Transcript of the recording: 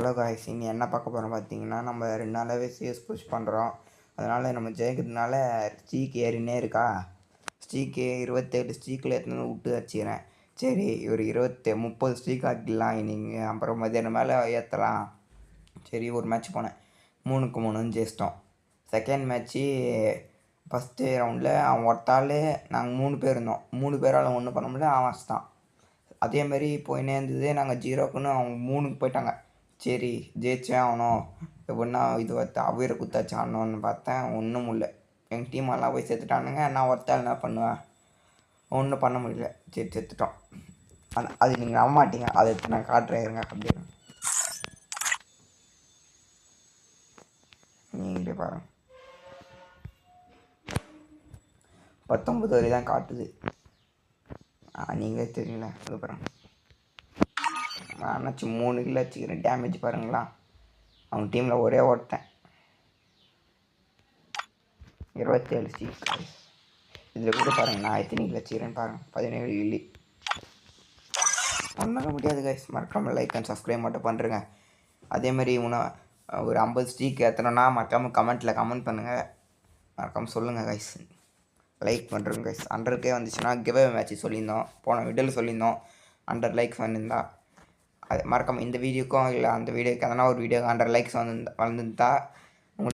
Hello guys, இனி என்ன பார்க்க போகிறோம் பார்த்தீங்கன்னா, நம்ம 2 நாளாகவே சிஎஸ் புஷ் பண்ணுறோம். அதனால் நம்ம ஜெயிக்கிறதுனால ஸ்ட்ரீக் ஏறினே இருக்கா. ஸ்ட்ரீக்கு 27 ஸ்ட்ரீக்கில் எடுத்துன்னு விட்டு வச்சுக்கிறேன். சரி, ஒரு 30 ஸ்ட்ரீக் ஆக்கிடலாம் இன்றைக்கி. அப்புறம் மதியானம் மேலே ஏற்றலாம். சரி, ஒரு மேட்ச் போனேன், 3-3 ஜெயிச்சிட்டோம். செகண்ட் மேட்ச்சு ஃபஸ்ட்டு ரவுண்டில் அவன் ஒருத்தாள், நாங்கள் 3 பேர் இருந்தோம். 3 பேரால் ஒன்றும் பண்ண முடியல, அவன் வச்சுட்டான். அதேமாரி போயினே இருந்தது. நாங்கள் 0க்குன்னு அவங்க 3க்கு போயிட்டாங்க. சரி, ஜெயிச்சே ஆகணும், எப்படின்னா இது அவ்வீரை குத்தாச்சு ஆடணும்னு பார்த்தேன். ஒன்றும் இல்லை, எங்கள் டீம் எல்லாம் போய் செத்துட்டானுங்க. நான் ஒருத்தாள் என்ன பண்ணுவேன், ஒன்றும் பண்ண முடியல. சரி, செத்துட்டோம். அது நீங்கள் நம்ப மாட்டீங்க, அதை எடுத்து நான் காட்டுறேன் இருங்க. அப்படின்னு நீங்களே பாருங்கள், 19 வரை தான் காட்டுது. நீங்களே தெரியல, அது பாருங்க. நான் 3 கிலோ வச்சுக்கிறேன். டேமேஜ் பாருங்களா, அவங்க டீமில் ஒரே ஒருத்தன். 27 ஸ்ட்ரீக். இதில் கூட பாருங்கள், நான் எத்தனை கிலோ வச்சுக்கிறேன்னு பாருங்கள், 17 கிலி. ஒன்றும் முடியாது கைஸ், மறக்காமல் லைக் அண்ட் சப்ஸ்கிரைப் மட்டும் பண்ணுறேங்க. அதேமாதிரி ஒரு 50 ஸ்ட்ரீக் ஏற்றணுன்னா மறக்காமல் கமெண்ட்டில் கமெண்ட் பண்ணுங்கள். மறக்காமல் சொல்லுங்கள் கைஸ், லைக் பண்ணுறோங்க கைஸ். 100K வந்துச்சுன்னா கிவ்அவே மேட்ச் சொல்லியிருந்தோம், போன வீடியோவில் சொல்லியிருந்தோம். 100 லைக்ஸ் வந்துருந்தா அது மறக்காமல் இந்த வீடியோக்கும் இல்லை அந்த வீடியோக்கு எதனா ஒரு வீடியோக்கு 100 லைக்ஸ் வந்திருந்தா